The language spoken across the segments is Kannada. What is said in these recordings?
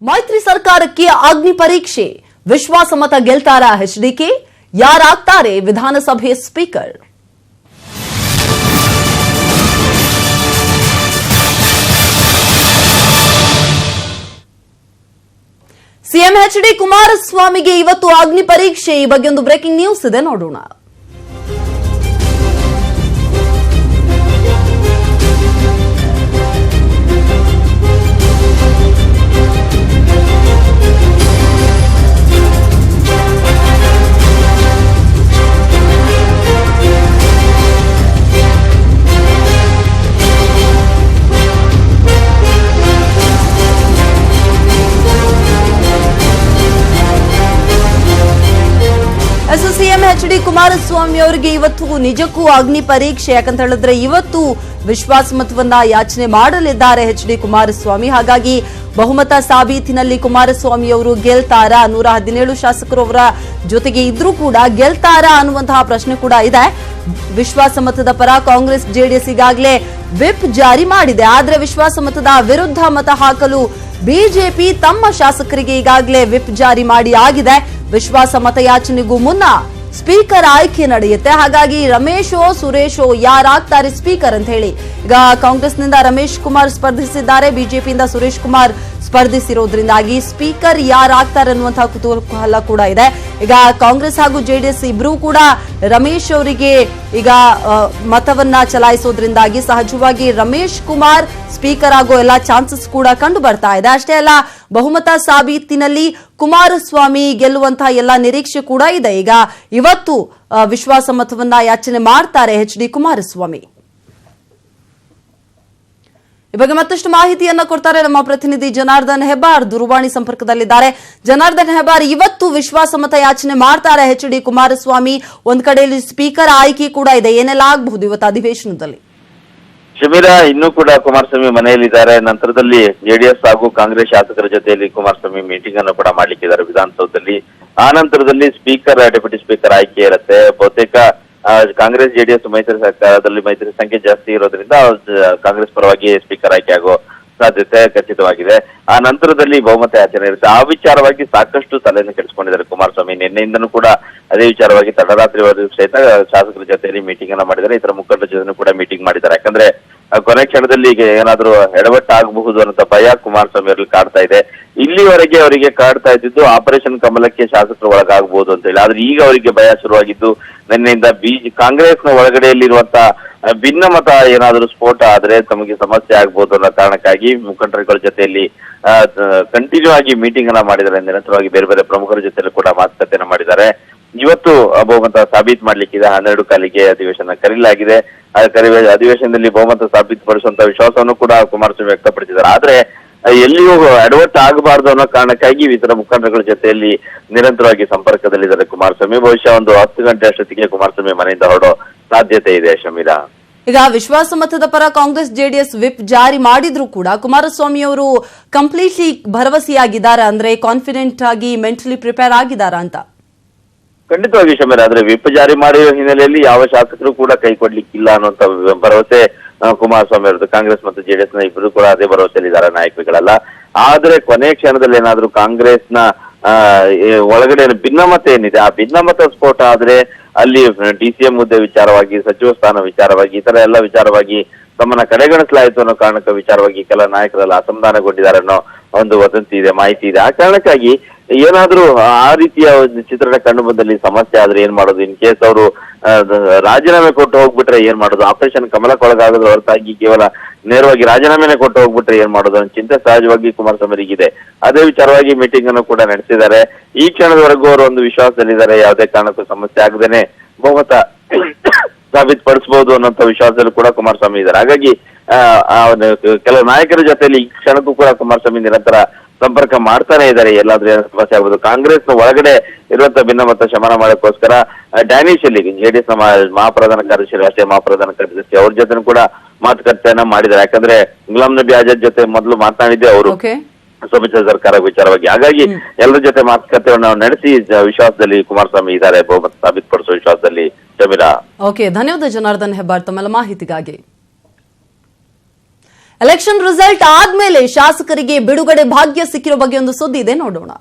ಮೈತ್ರಿ ಸರ್ಕಾರಕ್ಕೆ ಅಗ್ನಿ ಪರೀಕ್ಷೆ ವಿಶ್ವಾಸಮತ ಗೆಲ್ತಾರಾ ಎಚ್ಡಿಕೆ ಯಾರಾಗ್ತಾರೆ ವಿಧಾನಸಭೆ ಸ್ಪೀಕರ್ ಸಿಎಂ ಎಚ್ಡಿ ಕುಮಾರಸ್ವಾಮಿಗೆ ಇವತ್ತು ಅಗ್ನಿ ಪರೀಕ್ಷೆ ಈ ಬಗ್ಗೆ ಒಂದು ಬ್ರೇಕಿಂಗ್ ನ್ಯೂಸ್ ಇದೆ ನೋಡೋಣ ಸಿಎಂ ಎಚ್ಡಿ ಕುಮಾರಸ್ವಾಮಿ ಅವರಿಗೆ ಇವತ್ತು ನಿಜಕ್ಕೂ ಅಗ್ನಿ ಪರೀಕ್ಷೆ ಯಾಕಂತ ಹೇಳಿದ್ರೆ ಇವತ್ತು ವಿಶ್ವಾಸಮತವನ್ನ ಯಾಚನೆ ಮಾಡಲಿದ್ದಾರೆ ಎಚ್ಡಿ ಕುಮಾರಸ್ವಾಮಿ. ಹಾಗಾಗಿ ಬಹುಮತ ಸಾಬೀತಿನಲ್ಲಿ ಕುಮಾರಸ್ವಾಮಿ ಅವರು ಗೆಲ್ತಾರಾ, 117 ಶಾಸಕರು ಅವರ ಜೊತೆಗೆ ಇದ್ರೂ ಕೂಡ ಗೆಲ್ತಾರಾ ಅನ್ನುವಂತಹ ಪ್ರಶ್ನೆ ಕೂಡ ಇದೆ. ವಿಶ್ವಾಸಮತದ ಪರ ಕಾಂಗ್ರೆಸ್ ಜೆಡಿಎಸ್ ಈಗಾಗಲೇ ವಿಪ್ ಜಾರಿ ಮಾಡಿದೆ. ಆದ್ರೆ ವಿಶ್ವಾಸಮತದ ವಿರುದ್ಧ ಮತ ಹಾಕಲು ಬಿಜೆಪಿ ತಮ್ಮ ಶಾಸಕರಿಗೆ ಈಗಾಗಲೇ ವಿಪ್ ಜಾರಿ ಮಾಡಿ ಆಗಿದೆ. ವಿಶ್ವಾಸ ಮತಯಾಚನೆಗೂ ಮುನ್ನ ಸ್ಪೀಕರ್ ಆಯ್ಕೆ ನಡೆಯುತ್ತೆ. ಹಾಗಾಗಿ ರಮೇಶೋ ಸುರೇಶೋ ಯಾರಾಗ್ತಾರೆ ಸ್ಪೀಕರ್ ಅಂತ ಹೇಳಿ ಈಗ ಕಾಂಗ್ರೆಸ್ನಿಂದ ರಮೇಶ್ ಕುಮಾರ್ ಸ್ಪರ್ಧಿಸಿದ್ದಾರೆ, ಬಿಜೆಪಿಯಿಂದ ಸುರೇಶ್ ಕುಮಾರ್ ಸ್ಪರ್ಧಿಸಿರೋದ್ರಿಂದಾಗಿ ಸ್ಪೀಕರ್ ಯಾರಾಗ್ತಾರೆ ಅನ್ನುವಂತಹ ಕುತೂಹಲ ಕೂಡ ಇದೆ. ಈಗ ಕಾಂಗ್ರೆಸ್ ಹಾಗೂ ಜೆಡಿಎಸ್ ಇಬ್ರು ಕೂಡ ರಮೇಶ್ ಅವರಿಗೆ ಈಗ ಮತವನ್ನ ಚಲಾಯಿಸೋದ್ರಿಂದಾಗಿ ಸಹಜವಾಗಿ ರಮೇಶ್ ಕುಮಾರ್ ಸ್ಪೀಕರ್ ಆಗೋ ಎಲ್ಲಾ ಚಾನ್ಸಸ್ ಕೂಡ ಕಂಡು ಬರ್ತಾ ಇದೆ. ಅಷ್ಟೇ ಅಲ್ಲ, ಬಹುಮತ ಸಾಬೀತಿನಲ್ಲಿ ಕುಮಾರಸ್ವಾಮಿ ಗೆಲ್ಲುವಂತಹ ಎಲ್ಲಾ ನಿರೀಕ್ಷೆ ಕೂಡ ಇದೆ. ಈಗ ಇವತ್ತು ವಿಶ್ವಾಸ ಮತವನ್ನ ಯಾಚನೆ ಮಾಡ್ತಾರೆ ಎಚ್ಡಿ ಕುಮಾರಸ್ವಾಮಿ. ಈ ಬಗ್ಗೆ ಮತ್ತಷ್ಟು ಮಾಹಿತಿಯನ್ನ ಕೊಡ್ತಾರೆ ನಮ್ಮ ಪ್ರತಿನಿಧಿ ಜನಾರ್ದನ್ ಹೆಬ್ಬಾರ್, ದೂರವಾಣಿ ಸಂಪರ್ಕದಲ್ಲಿದ್ದಾರೆ. ಜನಾರ್ದನ್ ಹೆಬ್ಬಾರ್, ಇವತ್ತು ವಿಶ್ವಾಸಮತ ಯಾಚನೆ ಮಾಡ್ತಾರೆ ಎಚ್ಡಿ ಕುಮಾರಸ್ವಾಮಿ. ಒಂದ್ ಕಡೆಯಲ್ಲಿ ಸ್ಪೀಕರ್ ಆಯ್ಕೆ ಕೂಡ ಇದೆ, ಏನೆಲ್ಲ ಆಗಬಹುದು ಇವತ್ತು ಅಧಿವೇಶನದಲ್ಲಿ? ಶಮೀರಾ, ಇನ್ನೂ ಕೂಡ ಕುಮಾರಸ್ವಾಮಿ ಮನೆಯಲ್ಲಿದ್ದಾರೆ. ನಂತರದಲ್ಲಿ ಜೆಡಿಎಸ್ ಹಾಗೂ ಕಾಂಗ್ರೆಸ್ ಶಾಸಕರ ಜೊತೆಯಲ್ಲಿ ಕುಮಾರಸ್ವಾಮಿ ಮೀಟಿಂಗ್ ಅನ್ನು ಕೂಡ ಮಾಡ್ಲಿಕ್ಕಿದ್ದಾರೆ ವಿಧಾನಸೌಧದಲ್ಲಿ. ಆ ನಂತರದಲ್ಲಿ ಸ್ಪೀಕರ್, ಡೆಪ್ಯೂಟಿ ಸ್ಪೀಕರ್ ಆಯ್ಕೆ ಇರುತ್ತೆ. ಬಹುತೇಕ ಕಾಂಗ್ರೆಸ್ ಜೆಡಿಎಸ್ ಮೈತ್ರಿ ಸರ್ಕಾರದಲ್ಲಿ ಮೈತ್ರಿ ಸಂಖ್ಯೆ ಜಾಸ್ತಿ ಇರೋದ್ರಿಂದ ಕಾಂಗ್ರೆಸ್ ಪರವಾಗಿ ಸ್ಪೀಕರ್ ಆಯ್ಕೆ ಆಗೋ ಸಾಧ್ಯತೆ ಖಚಿತವಾಗಿದೆ. ಆ ನಂತರದಲ್ಲಿ ಬಹುಮತ ಯಾಚನೆ ಇರುತ್ತೆ. ಆ ವಿಚಾರವಾಗಿ ಸಾಕಷ್ಟು ತಲೆಯನ್ನು ಕೆಡಿಸಿಕೊಂಡಿದ್ದಾರೆ ಕುಮಾರಸ್ವಾಮಿ. ನಿನ್ನೆಯಿಂದನೂ ಕೂಡ ಅದೇ ವಿಚಾರವಾಗಿ ತಡರಾತ್ರಿವರೆಗೂ ಸಹಿತ ಶಾಸಕರ ಜೊತೆಯಲ್ಲಿ ಮೀಟಿಂಗ್ ಅನ್ನ ಮಾಡಿದ್ದಾರೆ. ಇತರ ಮುಖಂಡರ ಜೊತೆ ಕೂಡ ಮೀಟಿಂಗ್ ಮಾಡಿದ್ದಾರೆ. ಯಾಕಂದ್ರೆ ಕೊನೆ ಕ್ಷಣದಲ್ಲಿ ಈಗ ಏನಾದ್ರೂ ಎಡವಟ್ಟಾಗಬಹುದು ಅನ್ನೋ ಭಯ ಕುಮಾರಸ್ವಾಮಿ ಅವರಲ್ಲಿ ಕಾಡ್ತಾ ಇದೆ. ಇಲ್ಲಿವರೆಗೆ ಅವರಿಗೆ ಕಾಡ್ತಾ ಇದ್ದಿದ್ದು ಆಪರೇಷನ್ ಕಮಲಕ್ಕೆ ಶಾಸಕರು ಒಳಗಾಗಬಹುದು ಅಂತ ಹೇಳಿ. ಆದ್ರೆ ಈಗ ಅವರಿಗೆ ಭಯ ಶುರುವಾಗಿದ್ದು ನಿನ್ನೆಯಿಂದ ಕಾಂಗ್ರೆಸ್ನ ಒಳಗಡೆಯಲ್ಲಿರುವಂತಹ ಭಿನ್ನಮತ ಏನಾದರೂ ಸ್ಫೋಟ ಆದ್ರೆ ತಮಗೆ ಸಮಸ್ಯೆ ಆಗ್ಬಹುದು ಅನ್ನೋ ಕಾರಣಕ್ಕಾಗಿ ಮುಖಂಡರುಗಳ ಜೊತೆಯಲ್ಲಿ ಕಂಟಿನ್ಯೂ ಆಗಿ ಮೀಟಿಂಗ್ ಅನ್ನ ಮಾಡಿದ್ದಾರೆ. ನಿರಂತರವಾಗಿ ಬೇರೆ ಬೇರೆ ಪ್ರಮುಖರ ಜೊತೆಯಲ್ಲಿ ಕೂಡ ಮಾತುಕತೆಯನ್ನ ಮಾಡಿದ್ದಾರೆ. ಇವತ್ತು ಬಹುಮತ ಸಾಬೀತು ಮಾಡ್ಲಿಕ್ಕಿದೆ. 12 ಕಾಲಿಗೆ ಅಧಿವೇಶನ ಕರೀಲಾಗಿದೆ. ಅಧಿವೇಶನದಲ್ಲಿ ಬಹುಮತ ಸಾಬೀತುಪಡಿಸುವಂತ ವಿಶ್ವಾಸವನ್ನು ಕೂಡ ಕುಮಾರಸ್ವಾಮಿ ವ್ಯಕ್ತಪಡಿಸಿದ್ದಾರೆ. ಆದ್ರೆ ಎಲ್ಲಿಯೂ ಎಡವಟ್ಟು ಆಗಬಾರ್ದು ಅನ್ನೋ ಕಾರಣಕ್ಕಾಗಿ ಇತರ ಮುಖಂಡರುಗಳ ಜೊತೆಯಲ್ಲಿ ನಿರಂತರವಾಗಿ ಸಂಪರ್ಕದಲ್ಲಿದ್ದಾರೆ ಕುಮಾರಸ್ವಾಮಿ. ಬಹುಶಃ ಒಂದು 10 ಗಂಟೆ ಅಷ್ಟೊತ್ತಿಗೆ ಕುಮಾರಸ್ವಾಮಿ ಮನೆಯಿಂದ ಹೊರಡೋ ಸಾಧ್ಯತೆ ಇದೆ. ಶಮೀರಾ, ಈಗ ವಿಶ್ವಾಸಮತದ ಪರ ಕಾಂಗ್ರೆಸ್ ಜೆಡಿಎಸ್ ವಿಪ್ ಜಾರಿ ಮಾಡಿದ್ರು ಕೂಡ ಕುಮಾರಸ್ವಾಮಿ ಅವರು ಕಂಪ್ಲೀಟ್ಲಿ ಭರವಸೆಯಾಗಿದ್ದಾರೆ, ಅಂದ್ರೆ ಕಾನ್ಫಿಡೆಂಟ್ ಆಗಿ ಮೆಂಟಲಿ ಪ್ರಿಪೇರ್ ಆಗಿದ್ದಾರಾ ಅಂತ? ಖಂಡಿತವಾಗಿ ಶಮೀರಾ, ಆದ್ರೆ ವಿಪ್ ಜಾರಿ ಮಾಡಿರೋ ಹಿನ್ನೆಲೆಯಲ್ಲಿ ಯಾವ ಶಾಸಕರು ಕೂಡ ಕೈ ಕೊಡ್ಲಿಕ್ಕಿಲ್ಲ ಅನ್ನುವಂತ ಭರವಸೆ ಕುಮಾರಸ್ವಾಮಿ ಅವರದ್ದು. ಕಾಂಗ್ರೆಸ್ ಮತ್ತು ಜೆಡಿಎಸ್ ನ ಇಬ್ಬರು ಕೂಡ ಅದೇ ಭರವಸೆಯಲ್ಲಿದ್ದಾರೆ ನಾಯಕರುಗಳೆಲ್ಲ. ಆದ್ರೆ ಕೊನೆ ಕ್ಷಣದಲ್ಲಿ ಏನಾದ್ರೂ ಕಾಂಗ್ರೆಸ್ನ ಒಳಗಡೆ ಭಿನ್ನಮತ ಏನಿದೆ, ಆ ಭಿನ್ನಮತ ಸ್ಫೋಟ ಆದ್ರೆ ಅಲ್ಲಿ ಡಿಸಿಎಂ ಹುದ್ದೆ ವಿಚಾರವಾಗಿ, ಸಚಿವ ಸ್ಥಾನ ವಿಚಾರವಾಗಿ, ಇತರ ಎಲ್ಲ ವಿಚಾರವಾಗಿ ತಮ್ಮನ್ನ ಕಡೆಗಣಿಸಲಾಯಿತು ಅನ್ನೋ ಕಾರಣಕ್ಕೆ ವಿಚಾರವಾಗಿ ಕೆಲ ನಾಯಕರೆಲ್ಲ ಅಸಮಾಧಾನಗೊಂಡಿದ್ದಾರೆ ಅನ್ನೋ ಒಂದು ವದಂತಿ ಇದೆ, ಮಾಹಿತಿ ಇದೆ. ಆ ಕಾರಣಕ್ಕಾಗಿ ಏನಾದ್ರೂ ಆ ರೀತಿಯ ಒಂದು ಚಿತ್ರಣ ಕಂಡು ಬಂದಲ್ಲಿ ಸಮಸ್ಯೆ ಆದ್ರೆ ಏನ್ ಮಾಡೋದು? ಇನ್ ಕೇಸ್ ಅವರು ರಾಜೀನಾಮೆ ಕೊಟ್ಟು ಹೋಗ್ಬಿಟ್ರೆ ಏನ್ ಮಾಡೋದು? ಆಪರೇಷನ್ ಕಮಲಕ್ಕೊಳಗಾಗೋದ್ರ ಹೊರತಾಗಿ ಕೇವಲ ನೇರವಾಗಿ ರಾಜೀನಾಮೆನೆ ಕೊಟ್ಟು ಹೋಗ್ಬಿಟ್ರೆ ಏನ್ ಮಾಡೋದು ಅನ್ನೋ ಚಿಂತೆ ಸಹಜವಾಗಿ ಕುಮಾರಸ್ವಾಮಿಗಿದೆ. ಅದೇ ವಿಚಾರವಾಗಿ ಮೀಟಿಂಗ್ ಅನ್ನು ಕೂಡ ನಡೆಸಿದ್ದಾರೆ. ಈ ಕ್ಷಣದವರೆಗೂ ಅವರು ಒಂದು ವಿಶ್ವಾಸದಲ್ಲಿದ್ದಾರೆ, ಯಾವುದೇ ಕಾರಣಕ್ಕೂ ಸಮಸ್ಯೆ ಆಗದೇನೆ ಬಹುಮತ ಸಾಬೀತುಪಡಿಸಬಹುದು ಅನ್ನೋಂಥ ವಿಶ್ವಾಸದಲ್ಲೂ ಕೂಡ ಕುಮಾರಸ್ವಾಮಿ ಇದ್ದಾರೆ. ಹಾಗಾಗಿ ಕೆಲವು ನಾಯಕರ ಜೊತೆಯಲ್ಲಿ ಈ ಕ್ಷಣಕ್ಕೂ ಕೂಡ ಕುಮಾರಸ್ವಾಮಿ ನಿರಂತರ ಸಂಪರ್ಕ ಮಾಡ್ತಾನೆ ಇದ್ದಾರೆ. ಎಲ್ಲಾದ್ರೂ ಏನೋ ಸಮಸ್ಯೆ ಆಗ್ಬೋದು. ಕಾಂಗ್ರೆಸ್ನ ಒಳಗಡೆ ಇರುವಂತಹ ಭಿನ್ನಮತ ಶಮನ ಮಾಡೋಕ್ಕೋಸ್ಕರ ಡ್ಯಾನಿಶ್ ಅಲ್ಲಿ ಜೆಡಿಎಸ್ ನ ಮಹಾಪ್ರಧಾನ ಕಾರ್ಯದರ್ಶಿ, ರಾಷ್ಟ್ರೀಯ ಮಹಾಪ್ರಧಾನ ಕಾರ್ಯದರ್ಶಿ ಅವ್ರ ಜೊತೆ ಕೂಡ ಮಾತುಕತೆಯನ್ನ ಮಾಡಿದ್ದಾರೆ. ಯಾಕಂದ್ರೆ ಗುಲಾಂ ನಬಿ ಆಜಾದ್ ಜೊತೆ ಮೊದಲು ಮಾತನಾಡಿದ್ದೆ ಅವರು ಸಮ್ಮಿಶ್ರ ಸರ್ಕಾರ ವಿಚಾರವಾಗಿ. ಹಾಗಾಗಿ ಎಲ್ಲರ ಜೊತೆ ಮಾತುಕತೆಯನ್ನು ನಡೆಸಿ ವಿಶ್ವಾಸದಲ್ಲಿ ಕುಮಾರಸ್ವಾಮಿ ಇದ್ದಾರೆ, ಬಹುಮತ ಸಾಬೀತುಪಡಿಸುವ ವಿಶ್ವಾಸದಲ್ಲಿ. ಶಮೀರಾ, ಧನ್ಯವಾದ ಜನಾರ್ದನ್ ಹೆಬ್ಬಾರ್ ತಮ್ಮೆಲ್ಲ ಮಾಹಿತಿಗಾಗಿ. ಎಲೆಕ್ಷನ್ ರಿಸಲ್ಟ್ ಆದ್ಮೇಲೆ ಶಾಸಕರಿಗೆ ಬಿಡುಗಡೆ ಭಾಗ್ಯ ಸಿಕ್ಕಿರೋ ಬಗ್ಗೆ ಒಂದು ಸುದ್ದಿ ಇದೆ, ನೋಡೋಣ.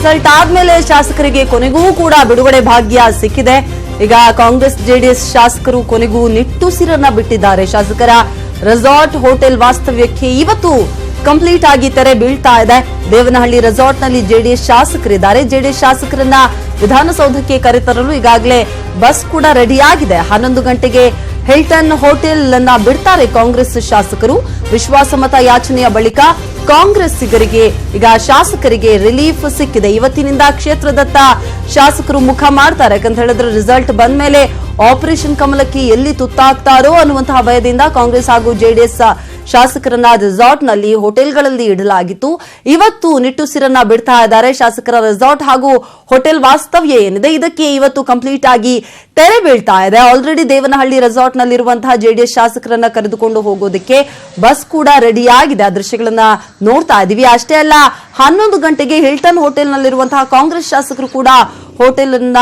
ರಿಸಲ್ಟ್ ಆದ್ಮೇಲೆ ಶಾಸಕರಿಗೆ ಕೊನೆಗೂ ಕೂಡ ಬಿಡುಗಡೆ ಭಾಗ್ಯ ಸಿಕ್ಕಿದೆ. ಈಗ ಕಾಂಗ್ರೆಸ್ ಜೆಡಿಎಸ್ ಶಾಸಕರು ಕೊನೆಗೂ ನಿಟ್ಟುಸಿರನ್ನ ಬಿಟ್ಟಿದ್ದಾರೆ. ಶಾಸಕರ ರೆಸಾರ್ಟ್ ಹೋಟೆಲ್ ವಾಸ್ತವ್ಯಕ್ಕೆ ಇವತ್ತು ಕಂಪ್ಲೀಟ್ ಆಗಿ ತೆರೆ ಬೀಳ್ತಾ ಇದೆ. ದೇವನಹಳ್ಳಿ ರೆಸಾರ್ಟ್ನಲ್ಲಿ ಜೆಡಿಎಸ್ ಶಾಸಕರಿದ್ದಾರೆ. ಜೆಡಿಎಸ್ ಶಾಸಕರನ್ನ ವಿಧಾನಸೌಧಕ್ಕೆ ಕರೆತರಲು ಈಗಾಗಲೇ ಬಸ್ ಕೂಡ ರೆಡಿಯಾಗಿದೆ. 11 ಗಂಟೆಗೆ ಹಿಲ್ಟನ್ ಹೋಟೆಲ್ ಅನ್ನ ಬಿಡ್ತಾರೆ ಕಾಂಗ್ರೆಸ್ ಶಾಸಕರು. ವಿಶ್ವಾಸಮತ ಯಾಚನೆಯ ಬಳಿಕ ಕಾಂಗ್ರೆಸ್ಸಿಗರಿಗೆ ಈಗ ಶಾಸಕರಿಗೆ ರಿಲೀಫ್ ಸಿಕ್ಕಿದೆ. ಇವತ್ತಿನಿಂದ ಕ್ಷೇತ್ರದತ್ತ ಶಾಸಕರು ಮುಖ ಮಾಡ್ತಾರೆ. ಯಾಕಂತ ಹೇಳಿದ್ರೆ ರಿಸಲ್ಟ್ ಬಂದ ಮೇಲೆ ಆಪರೇಷನ್ ಕಮಲಕ್ಕೆ ಎಲ್ಲಿ ತುತ್ತಾಗ್ತಾರೋ ಅನ್ನುವಂತಹ ಭಯದಿಂದ ಕಾಂಗ್ರೆಸ್ ಹಾಗೂ ಜೆಡಿಎಸ್ ಶಾಸಕರನ್ನ ರೆಸಾರ್ಟ್ನಲ್ಲಿ ಹೋಟೆಲ್ಗಳಲ್ಲಿ ಇಡಲಾಗಿತ್ತು. ಇವತ್ತು ನಿಟ್ಟುಸಿರನ್ನ ಬಿಡ್ತಾ ಇದ್ದಾರೆ. ಶಾಸಕರ ರೆಸಾರ್ಟ್ ಹಾಗೂ ಹೋಟೆಲ್ ವಾಸ್ತವ್ಯ ಏನಿದೆ ಇದಕ್ಕೆ ಇವತ್ತು ಕಂಪ್ಲೀಟ್ ಆಗಿ ತೆರೆ ಬೀಳ್ತಾ ಇದೆ. ಆಲ್ರೆಡಿ ದೇವನಹಳ್ಳಿ ರೆಸಾರ್ಟ್ನಲ್ಲಿರುವಂತಹ ಜೆಡಿಎಸ್ ಶಾಸಕರನ್ನ ಕರೆದುಕೊಂಡು ಹೋಗೋದಕ್ಕೆ ಬಸ್ ಕೂಡ ರೆಡಿಯಾಗಿದೆ. ಆ ದೃಶ್ಯಗಳನ್ನ ನೋಡ್ತಾ ಇದೀವಿ. ಅಷ್ಟೇ ಅಲ್ಲ, 11 ಗಂಟೆಗೆ ಹಿಲ್ಟನ್ ಹೋಟೆಲ್ನಲ್ಲಿರುವಂತಹ ಕಾಂಗ್ರೆಸ್ ಶಾಸಕರು ಕೂಡ ಹೋಟೆಲ್ ಅನ್ನ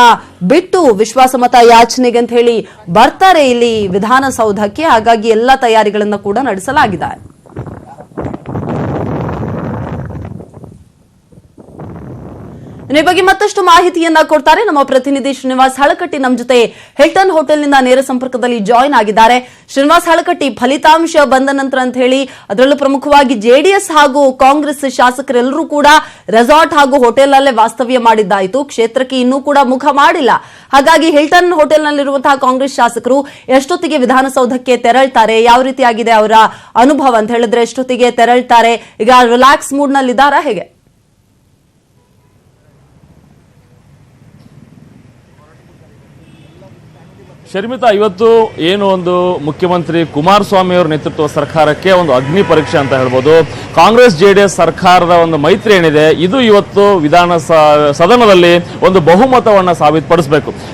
ಬಿಟ್ಟು ವಿಶ್ವಾಸಮತ ಯಾಚನೆಗೆ ಅಂತ ಹೇಳಿ ಬರ್ತಾರೆ ಇಲ್ಲಿ ವಿಧಾನಸೌಧಕ್ಕೆ. ಹಾಗಾಗಿ ಎಲ್ಲ ತಯಾರಿಗಳನ್ನ ಕೂಡ ನಡೆಸಲಾಗಿದೆ. ಈ ಬಗ್ಗೆ ಮತ್ತಷ್ಟು ಮಾಹಿತಿಯನ್ನ ಕೊಡ್ತಾರೆ ನಮ್ಮ ಪ್ರತಿನಿಧಿ ಶ್ರೀನಿವಾಸ್ ಹಳಕಟ್ಟಿ. ನಮ್ಮ ಜೊತೆ ಹಿಲ್ಟನ್ ಹೋಟೆಲ್ನಿಂದ ನೇರ ಸಂಪರ್ಕದಲ್ಲಿ ಜಾಯಿನ್ ಆಗಿದ್ದಾರೆ. ಶ್ರೀನಿವಾಸ್ ಹಳಕಟ್ಟಿ, ಫಲಿತಾಂಶ ಬಂದ ನಂತರ ಅಂತ ಹೇಳಿ ಅದರಲ್ಲೂ ಪ್ರಮುಖವಾಗಿ ಜೆಡಿಎಸ್ ಹಾಗೂ ಕಾಂಗ್ರೆಸ್ ಶಾಸಕರೆಲ್ಲರೂ ಕೂಡ ರೆಸಾರ್ಟ್ ಹಾಗೂ ಹೋಟೆಲ್ ಅಲ್ಲೇ ವಾಸ್ತವ್ಯ ಮಾಡಿದ್ದಾಯಿತು. ಕ್ಷೇತ್ರಕ್ಕೆ ಇನ್ನೂ ಕೂಡ ಮುಖ ಮಾಡಿಲ್ಲ. ಹಾಗಾಗಿ ಹಿಲ್ಟನ್ ಹೋಟೆಲ್ನಲ್ಲಿರುವಂತಹ ಕಾಂಗ್ರೆಸ್ ಶಾಸಕರು ಎಷ್ಟೊತ್ತಿಗೆ ವಿಧಾನಸೌಧಕ್ಕೆ ತೆರಳ್ತಾರೆ, ಯಾವ ರೀತಿಯಾಗಿದೆ ಅವರ ಅನುಭವ ಅಂತ ಹೇಳಿದ್ರೆ, ಎಷ್ಟೊತ್ತಿಗೆ ತೆರಳ್ತಾರೆ, ಈಗ ರಿಲ್ಯಾಕ್ಸ್ ಮೂಡ್ ನಲ್ಲಿದ್ದಾರಾ, ಹೇಗೆ? ಶರ್ಮಿತಾ, ಇವತ್ತು ಏನು ಒಂದು ಮುಖ್ಯಮಂತ್ರಿ ಕುಮಾರಸ್ವಾಮಿ ಅವರ ನೇತೃತ್ವ ಸರ್ಕಾರಕ್ಕೆ ಒಂದು ಅಗ್ನಿ ಪರೀಕ್ಷೆ ಅಂತ ಹೇಳ್ಬೋದು. ಕಾಂಗ್ರೆಸ್ ಜೆಡಿಎಸ್ ಸರ್ಕಾರದ ಒಂದು ಮೈತ್ರಿ ಏನಿದೆ ಇದು ಇವತ್ತು ಸದನದಲ್ಲಿ ಒಂದು ಬಹುಮತವನ್ನ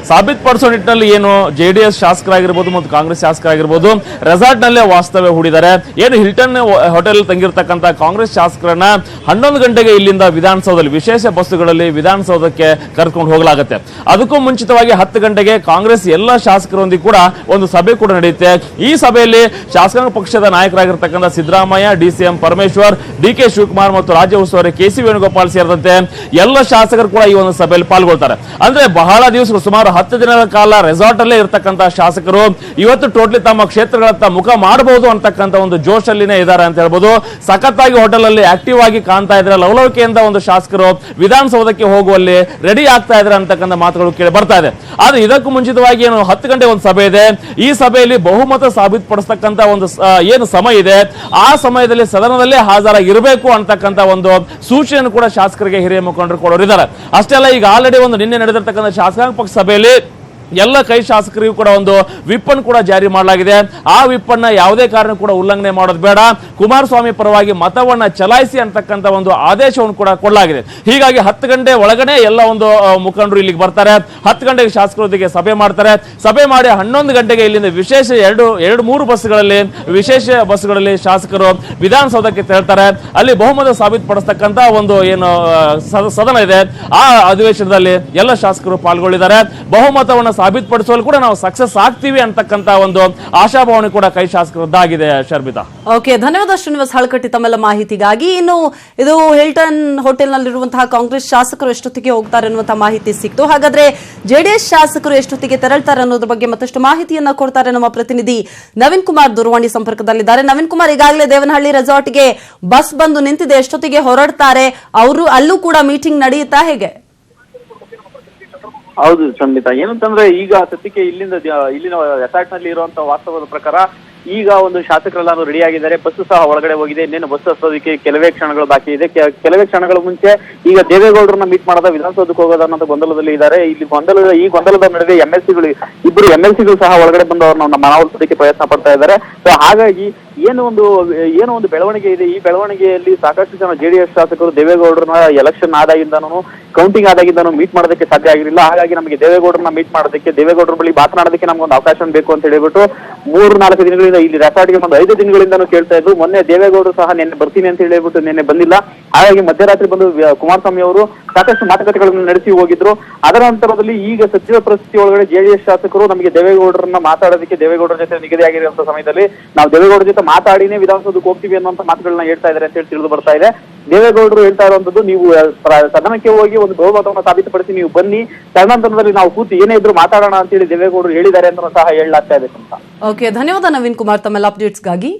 ಸಾಬೀತುಪಡಿಸೋ ನಿಟ್ಟಿನಲ್ಲಿ ಏನು ಜೆಡಿಎಸ್ ಶಾಸಕರಾಗಿರ್ಬೋದು ಮತ್ತು ಕಾಂಗ್ರೆಸ್ ಶಾಸಕರಾಗಿರ್ಬೋದು ರೆಸಾರ್ಟ್ ನಲ್ಲೇ ವಾಸ್ತವ್ಯ ಹೂಡಿದ್ದಾರೆ. ಏನು ಹಿಲ್ಟನ್ ಹೋಟೆಲ್ ತಂಗಿರ್ತಕ್ಕಂಥ ಕಾಂಗ್ರೆಸ್ ಶಾಸಕರನ್ನ 11 ಗಂಟೆಗೆ ಇಲ್ಲಿಂದ ವಿಧಾನಸೌಧದಲ್ಲಿ ವಿಶೇಷ ಬಸ್ಸುಗಳಲ್ಲಿ ವಿಧಾನಸೌಧಕ್ಕೆ ಕರೆದುಕೊಂಡು ಹೋಗಲಾಗುತ್ತೆ. ಅದಕ್ಕೂ ಮುಂಚಿತವಾಗಿ 10 ಗಂಟೆಗೆ ಕಾಂಗ್ರೆಸ್ ಎಲ್ಲ ಶಾಸಕರೊಂದಿಗೆ ಕೂಡ ಒಂದು ಸಭೆ ಕೂಡ ನಡೆಯುತ್ತೆ. ಈ ಸಭೆಯಲ್ಲಿ ಶಾಸಕಾಂಗ ಪಕ್ಷದ ನಾಯಕರಾಗಿರ್ತಕ್ಕಂಥ ಸಿದ್ದರಾಮಯ್ಯ, ಡಿಸಿಎಂ ಪರಮೇಶ್ವರ್, ಡಿಕೆ ಶಿವಕುಮಾರ್ ಮತ್ತು ರಾಜ್ಯ ಉಸ್ತುವಾರಿ ಕೆಸಿ ವೇಣುಗೋಪಾಲ್ ಸೇರಿದಂತೆ ಎಲ್ಲ ಶಾಸಕರು ಕೂಡ ಈ ಒಂದು ಸಭೆಯಲ್ಲಿ ಪಾಲ್ಗೊಳ್ತಾರೆ. ಅಂದ್ರೆ ಬಹಳ ದಿವಸಗಳು, ಸುಮಾರು 10 ದಿನಗಳ ಕಾಲ ರೆಸಾರ್ಟ್ ಅಲ್ಲೇ ಇರತಕ್ಕಂತ ಶಾಸಕರು ಇವತ್ತು ಟೋಟಲಿ ತಮ್ಮ ಕ್ಷೇತ್ರಗಳತ್ತ ಮುಖ ಮಾಡಬಹುದು ಅಂತಕ್ಕಂಥ ಒಂದು ಜೋಶ್ ಅಲ್ಲಿನೇ ಇದ್ದಾರೆ ಅಂತ ಹೇಳ್ಬೋದು. ಸಖತ್ತಾಗಿ ಹೋಟೆಲ್ ಅಲ್ಲಿ ಆಕ್ಟಿವ್ ಆಗಿ ಕಾಣ್ತಾ ಇದ್ರೆ, ಲವಲವಿಕೆಯಿಂದ ಒಂದು ಶಾಸಕರು ವಿಧಾನಸೌಧಕ್ಕೆ ಹೋಗುವಲ್ಲಿ ರೆಡಿ ಆಗ್ತಾ ಇದ್ರೆ ಅಂತಕ್ಕಂಥ ಮಾತುಗಳು ಕೇಳಿ ಬರ್ತಾ ಇದೆ. ಆದ್ರೆ ಇದಕ್ಕೂ ಮುಂಚಿತವಾಗಿ ಏನು 10 ಗಂಟೆ ಒಂದು ಸಭೆ ಇದೆ. ಈ ಸಭೆಯಲ್ಲಿ ಬಹುಮತ ಸಾಬೀತುಪಡಿಸತಕ್ಕಂತ ಒಂದು ಏನು ಸಮಯ ಇದೆ, ಆ ಸಮಯದಲ್ಲಿ ಸದನದಲ್ಲೇ ಹಾಜರಾಗಿರಬೇಕು ಅಂತಕ್ಕಂಥ ಒಂದು ಸೂಚನೆಯನ್ನು ಕೂಡ ಶಾಸಕರಿಗೆ ಹಿರಿಯ ಮುಖಂಡರು ಕೊಡೋರಿದ್ದಾರೆ. ಅಷ್ಟೇ ಅಲ್ಲ, ಈಗ ಆಲ್ರೆಡಿ ಒಂದು ನಿನ್ನೆ ನಡೆದಿರ್ತಕ್ಕಂಥ ಶಾಸಕಾಂಗ ಪಕ್ಷ ಸಭೆಯಲ್ಲಿ ಎಲ್ಲ ಕೈ ಶಾಸಕರಿಗೂ ಕೂಡ ಒಂದು ವಿಪ್ ಅನ್ನು ಕೂಡ ಜಾರಿ ಮಾಡಲಾಗಿದೆ. ಆ ವಿಪ್ ಅನ್ನ ಯಾವುದೇ ಕಾರಣ ಕೂಡ ಉಲ್ಲಂಘನೆ ಮಾಡೋದು ಬೇಡ, ಕುಮಾರಸ್ವಾಮಿ ಪರವಾಗಿ ಮತವನ್ನ ಚಲಾಯಿಸಿ ಅಂತಕ್ಕಂಥ ಒಂದು ಆದೇಶವನ್ನು ಕೂಡ ಕೊಡಲಾಗಿದೆ. ಹೀಗಾಗಿ 10 ಗಂಟೆ ಒಳಗಡೆ ಎಲ್ಲ ಒಂದು ಮುಖಂಡರು ಇಲ್ಲಿಗೆ ಬರ್ತಾರೆ. 10 ಗಂಟೆಗೆ ಶಾಸಕರೊಂದಿಗೆ ಸಭೆ ಮಾಡ್ತಾರೆ. ಸಭೆ ಮಾಡಿ 11 ಗಂಟೆಗೆ ಇಲ್ಲಿಂದ ವಿಶೇಷ 2-3 ಬಸ್ಗಳಲ್ಲಿ ಶಾಸಕರು ವಿಧಾನಸೌಧಕ್ಕೆ ತೆರಳ್ತಾರೆ. ಅಲ್ಲಿ ಬಹುಮತ ಸಾಬೀತುಪಡಿಸತಕ್ಕಂತ ಒಂದು ಏನು ಸದನ ಇದೆ, ಆ ಅಧಿವೇಶನದಲ್ಲಿ ಎಲ್ಲ ಶಾಸಕರು ಪಾಲ್ಗೊಳ್ಳಿದ್ದಾರೆ. ಬಹುಮತವನ್ನು ಸಾಬೀತುಪಡಿಸಲು ಕೂಡ ನಾವು ಸಕ್ಸಸ್ ಆಗ್ತೀವಿ ಅಂತಕ್ಕಂತ ಒಂದು ಆಶಾಭಾವನೆ ಕೂಡ ಕೈ ಶಾಸಕರದ್ದಾಗಿದೆ. ಶರ್ಮಿತಾ, ಓಕೆ, ಧನ್ಯವಾದ ಶ್ರೀನಿವಾಸ್ ಹಳಕಟ್ಟಿ ತಮ್ಮೆಲ್ಲ ಮಾಹಿತಿಗಾಗಿ. ಇನ್ನು ಇದು ಹಿಲ್ಟನ್ ಹೋಟೆಲ್ ನಲ್ಲಿರುವಂತಹ ಕಾಂಗ್ರೆಸ್ ಶಾಸಕರು ಎಷ್ಟೊತ್ತಿಗೆ ಹೋಗ್ತಾರೆ ಅನ್ನುವಂತಹ ಮಾಹಿತಿ ಸಿಕ್ತು. ಹಾಗಾದ್ರೆ ಜೆಡಿಎಸ್ ಶಾಸಕರು ಎಷ್ಟೊತ್ತಿಗೆ ತೆರಳ್ತಾರೆ ಅನ್ನೋದ್ರ ಬಗ್ಗೆ ಮತ್ತಷ್ಟು ಮಾಹಿತಿಯನ್ನ ಕೊಡ್ತಾರೆ ನಮ್ಮ ಪ್ರತಿನಿಧಿ ನವೀನ್ ಕುಮಾರ್ ದೂರವಾಣಿ ಸಂಪರ್ಕದಲ್ಲಿದ್ದಾರೆ. ನವೀನ್ ಕುಮಾರ್, ಈಗಾಗಲೇ ದೇವನಹಳ್ಳಿ ರೆಸಾರ್ಟ್ಗೆ ಬಸ್ ಬಂದು ನಿಂತಿದೆ, ಎಷ್ಟೊತ್ತಿಗೆ ಹೊರಡ್ತಾರೆ ಅವರು? ಅಲ್ಲೂ ಕೂಡ ಮೀಟಿಂಗ್ ನಡೆಯುತ್ತಾ, ಹೇಗೆ? ಹೌದು ಸಂಬಿತಾ, ಏನಂತಂದ್ರೆ ಈಗ ಸದ್ಯಕ್ಕೆ ಇಲ್ಲಿನ ರೆಸಾರ್ಟ್ ನಲ್ಲಿ ಇರುವಂತ ವಾಸ್ತವದ ಪ್ರಕಾರ ಈಗ ಒಂದು ಶಾಸಕರೆಲ್ಲಾನು ರೆಡಿ ಆಗಿದ್ದಾರೆ. ಬಸ್ ಸಹ ಒಳಗಡೆ ಹೋಗಿದೆ. ಇನ್ನೇನು ಬಸ್ ಹತ್ತೋದಕ್ಕೆ ಕೆಲವೇ ಕ್ಷಣಗಳು ಬಾಕಿ ಇದೆ. ಕೆಲವೇ ಕ್ಷಣಗಳ ಮುಂಚೆ ಈಗ ದೇವೇಗೌಡರನ್ನ ಮೀಟ್ ಮಾಡೋದ ವಿಧಾನಸೌಧಕ್ಕೆ ಹೋಗೋದ ಅನ್ನೋ ಗೊಂದಲದಲ್ಲಿ ಇದ್ದಾರೆ. ಇಲ್ಲಿ ಗೊಂದಲದ ನಡುವೆ ಇಬ್ಬರು MLCಗಳು ಸಹ ಒಳಗಡೆ ಬಂದು ಅವ್ರನ್ನ ಮನವೊಲಿಸೋದಕ್ಕೆ ಪ್ರಯತ್ನ ಪಡ್ತಾ ಇದ್ದಾರೆ. ಸೊ ಹಾಗಾಗಿ ಏನು ಒಂದು ಬೆಳವಣಿಗೆ ಇದೆ. ಈ ಬೆಳವಣಿಗೆಯಲ್ಲಿ ಸಾಕಷ್ಟು ಜನ ಜೆಡಿಎಸ್ ಶಾಸಕರು ದೇವೇಗೌಡರನ್ನ ಎಲೆಕ್ಷನ್ ಆದಾಗಿಂದನೂ ಕೌಂಟಿಂಗ್ ಆದಾಗಿಂದನೂ ಮೀಟ್ ಮಾಡೋದಕ್ಕೆ ಸಾಧ್ಯ ಆಗಿರಲಿಲ್ಲ. ಹಾಗಾಗಿ ನಮಗೆ ದೇವೇಗೌಡರನ್ನ ಮೀಟ್ ಮಾಡೋದಕ್ಕೆ, ದೇವೇಗೌಡರ ಬಳಿ ಮಾತನಾಡೋದಕ್ಕೆ ನಮ್ಗೊಂದು ಅವಕಾಶ ಬೇಕು ಅಂತ ಹೇಳಿಬಿಟ್ಟು 3-4 ದಿನಗಳಿಂದ ಇಲ್ಲಿ ರೆಸಾರ್ಟ್ಗೆ ಒಂದು 5 ದಿನಗಳಿಂದನೂ ಕೇಳ್ತಾ ಇದ್ರು. ಮೊನ್ನೆ ದೇವೇಗೌಡರು ಸಹ ನಿನ್ನೆ ಬರ್ತೀನಿ ಅಂತ ಹೇಳಿಬಿಟ್ಟು ನಿನ್ನೆ ಬಂದಿಲ್ಲ. ಹಾಗಾಗಿ ಮಧ್ಯರಾತ್ರಿ ಬಂದು ಕುಮಾರಸ್ವಾಮಿ ಅವರು ಸಾಕಷ್ಟು ಮಾತುಕತೆಗಳನ್ನು ನಡೆಸಿ ಹೋಗಿದ್ರು. ಅದರ ನಂತರದಲ್ಲಿ ಈಗ ಸದ್ಯದ ಪರಿಸ್ಥಿತಿ ಒಳಗಡೆ ಜೆಡಿಎಸ್ ಶಾಸಕರು ನಮಗೆ ದೇವೇಗೌಡರನ್ನ ಮಾತಾಡೋದಕ್ಕೆ, ದೇವೇಗೌಡರ ಜೊತೆ ನಿಗದಿಯಾಗಿರುವಂತಹ ಸಮಯದಲ್ಲಿ ನಾವು ದೇವೇಗೌಡರ ಜೊತೆ ಮಾತಾಡಿನೇ ವಿಧಾನಸೌಧಕ್ಕೆ ಹೋಗ್ತೀವಿ ಅನ್ನುವಂತ ಮಾತುಗಳನ್ನ ಹೇಳ್ತಾ ಇದ್ದಾರೆ ಅಂತ ಹೇಳಿ ತಿಳಿದು ಬರ್ತಾ ಇದೆ. ದೇವೇಗೌಡರು ಹೇಳ್ತಾ ಇರುವಂತದ್ದು, ನೀವು ಸದನಕ್ಕೆ ಹೋಗಿ ಒಂದು ಬಹುಮತವನ್ನು ಸಾಬೀತುಪಡಿಸಿ ನೀವು ಬನ್ನಿ, ತದನಂತರದಲ್ಲಿ ನಾವು ಕೂತು ಏನೇ ಇದ್ರು ಮಾತಾಡೋಣ ಅಂತ ಹೇಳಿ ದೇವೇಗೌಡರು ಹೇಳಿದ್ದಾರೆ ಅಂತ ಸಹ ಹೇಳಲಾಗ್ತಾ ಇದೆ. ಓಕೆ, ಧನ್ಯವಾದ ನವೀನ್ ಕುಮಾರ್ ತಮ್ಮೆಲ್ಲ ಅಪ್ಡೇಟ್ಸ್ಗಾಗಿ.